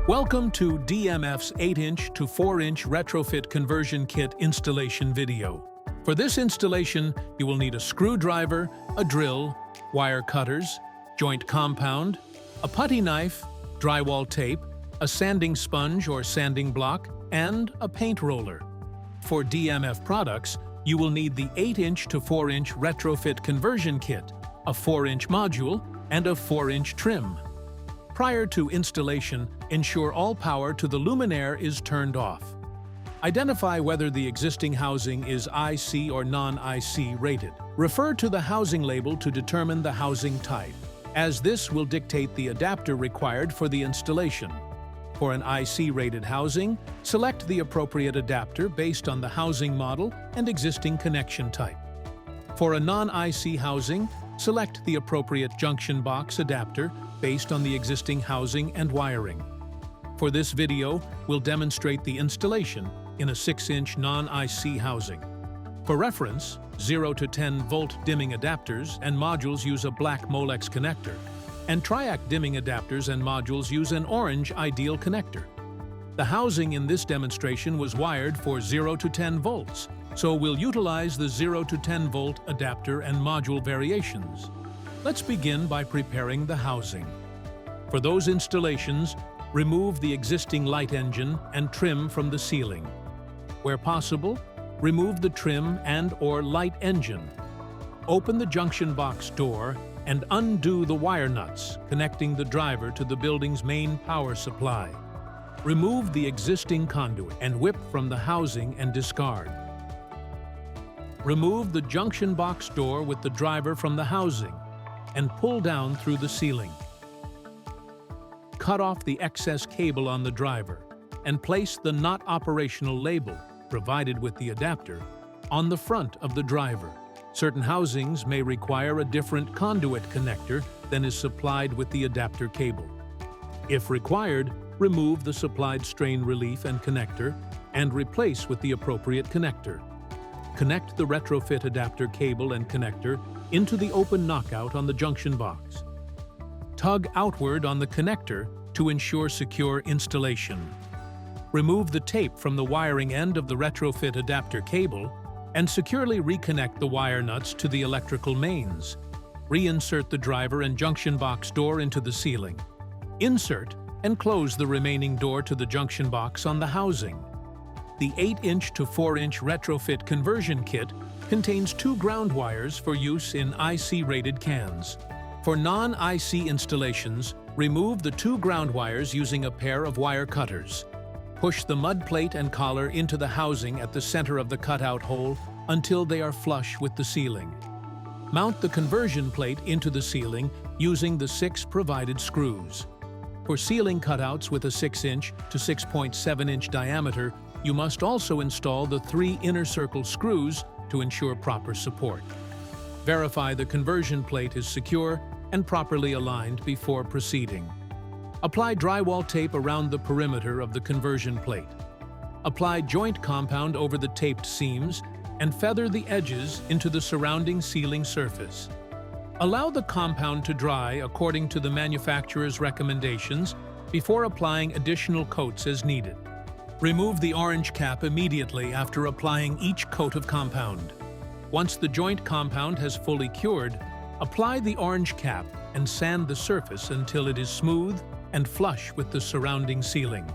Welcome to DMF's 8-inch to 4-inch Retrofit Conversion Kit installation video. For this installation, you will need a screwdriver, a drill, wire cutters, joint compound, a putty knife, drywall tape, a sanding sponge or sanding block, and a paint roller. For DMF products, you will need the 8-inch to 4-inch Retrofit Conversion Kit, a 4-inch module, and a 4-inch trim. Prior to installation, ensure all power to the luminaire is turned off. Identify whether the existing housing is IC or non-IC rated. Refer to the housing label to determine the housing type, as this will dictate the adapter required for the installation. For an IC-rated housing, select the appropriate adapter based on the housing model and existing connection type. For a non-IC housing, select the appropriate junction box adapter based on the existing housing and wiring. For this video, we'll demonstrate the installation in a 6-inch non-IC housing. For reference, 0 to 10 volt dimming adapters and modules use a black Molex connector, and triac dimming adapters and modules use an orange ideal connector. The housing in this demonstration was wired for 0 to 10 volts, so we'll utilize the 0 to 10 volt adapter and module variations. Let's begin by preparing the housing. For those installations, remove the existing light engine and trim from the ceiling. Where possible, remove the trim and/or light engine. Open the junction box door and undo the wire nuts connecting the driver to the building's main power supply. Remove the existing conduit and whip from the housing and discard. Remove the junction box door with the driver from the housing and pull down through the ceiling. Cut off the excess cable on the driver and place the not operational label, provided with the adapter, on the front of the driver. Certain housings may require a different conduit connector than is supplied with the adapter cable. If required, remove the supplied strain relief and connector and replace with the appropriate connector. Connect the retrofit adapter cable and connector into the open knockout on the junction box. Tug outward on the connector to ensure secure installation. Remove the tape from the wiring end of the retrofit adapter cable and securely reconnect the wire nuts to the electrical mains. Reinsert the driver and junction box door into the ceiling. Insert and close the remaining door to the junction box on the housing. The 8-inch to 4-inch Retrofit Conversion Kit contains 2 ground wires for use in IC-rated cans. For non-IC installations, remove the 2 ground wires using a pair of wire cutters. Push the mud plate and collar into the housing at the center of the cutout hole until they are flush with the ceiling. Mount the conversion plate into the ceiling using the 6 provided screws. For ceiling cutouts with a 6-inch to 6.7-inch diameter, you must also install the 3 inner circle screws to ensure proper support. Verify the conversion plate is secure and properly aligned before proceeding. Apply drywall tape around the perimeter of the conversion plate. Apply joint compound over the taped seams and feather the edges into the surrounding ceiling surface. Allow the compound to dry according to the manufacturer's recommendations before applying additional coats as needed. Remove the orange cap immediately after applying each coat of compound. Once the joint compound has fully cured, apply the orange cap and sand the surface until it is smooth and flush with the surrounding ceiling.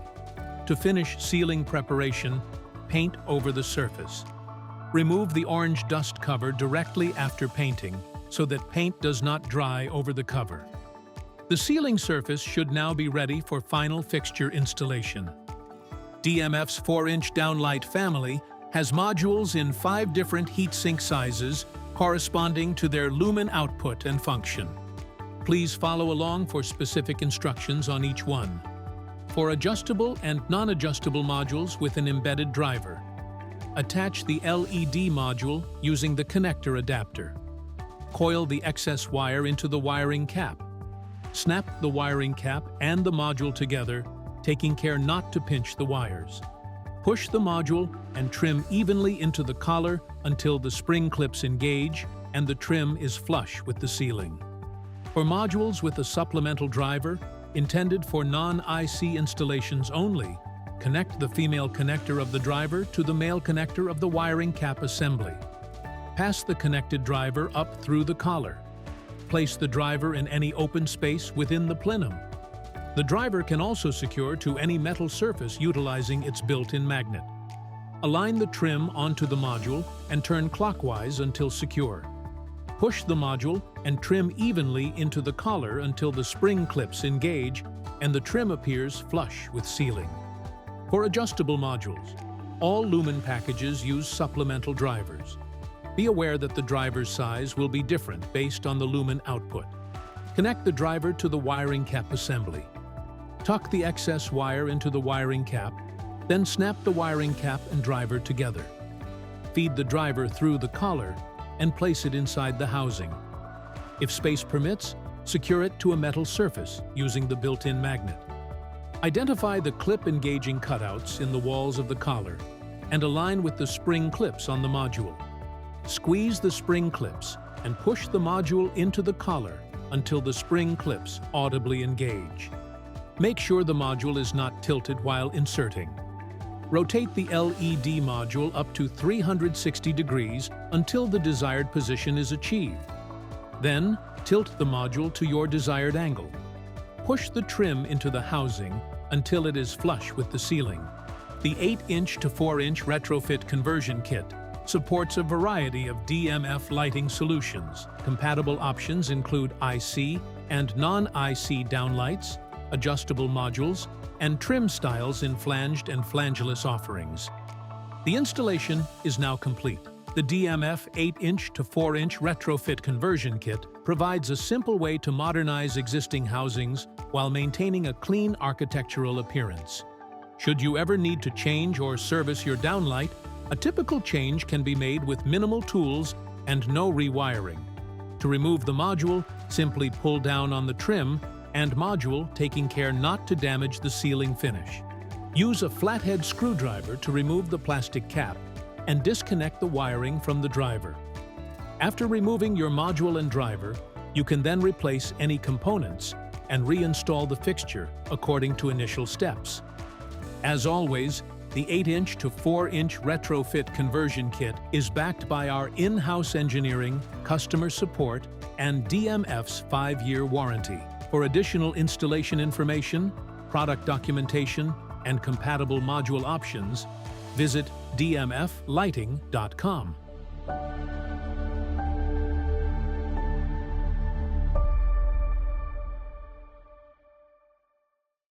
To finish ceiling preparation, paint over the surface. Remove the orange dust cover directly after painting so that paint does not dry over the cover. The ceiling surface should now be ready for final fixture installation. DMF's 4-inch Downlight family has modules in 5 different heatsink sizes corresponding to their lumen output and function. Please follow along for specific instructions on each one. For adjustable and non-adjustable modules with an embedded driver, attach the LED module using the connector adapter. Coil the excess wire into the wiring cap. Snap the wiring cap and the module together, taking care not to pinch the wires. Push the module and trim evenly into the collar until the spring clips engage and the trim is flush with the ceiling. For modules with a supplemental driver, intended for non-IC installations only, connect the female connector of the driver to the male connector of the wiring cap assembly. Pass the connected driver up through the collar. Place the driver in any open space within the plenum. The driver can also secure to any metal surface utilizing its built-in magnet. Align the trim onto the module and turn clockwise until secure. Push the module and trim evenly into the collar until the spring clips engage and the trim appears flush with sealing. For adjustable modules, all Lumen packages use supplemental drivers. Be aware that the driver's size will be different based on the Lumen output. Connect the driver to the wiring cap assembly. Tuck the excess wire into the wiring cap, then snap the wiring cap and driver together. Feed the driver through the collar and place it inside the housing. If space permits, secure it to a metal surface using the built-in magnet. Identify the clip engaging cutouts in the walls of the collar and align with the spring clips on the module. Squeeze the spring clips and push the module into the collar until the spring clips audibly engage. Make sure the module is not tilted while inserting. Rotate the LED module up to 360 degrees until the desired position is achieved. Then, tilt the module to your desired angle. Push the trim into the housing until it is flush with the ceiling. The 8-inch to 4-inch Retrofit Conversion Kit supports a variety of DMF lighting solutions. Compatible options include IC and non-IC downlights, adjustable modules, and trim styles in flanged and flangeless offerings. The installation is now complete. The DMF 8-inch to 4-inch Retrofit Conversion Kit provides a simple way to modernize existing housings while maintaining a clean architectural appearance. Should you ever need to change or service your downlight, a typical change can be made with minimal tools and no rewiring. To remove the module, simply pull down on the trim and module, taking care not to damage the ceiling finish. Use a flathead screwdriver to remove the plastic cap and disconnect the wiring from the driver. After removing your module and driver, you can then replace any components and reinstall the fixture according to initial steps. As always, the 8-inch to 4-inch Retrofit Conversion Kit is backed by our in-house engineering, customer support, and DMF's 5-year warranty. For additional installation information, product documentation, and compatible module options, visit dmflighting.com.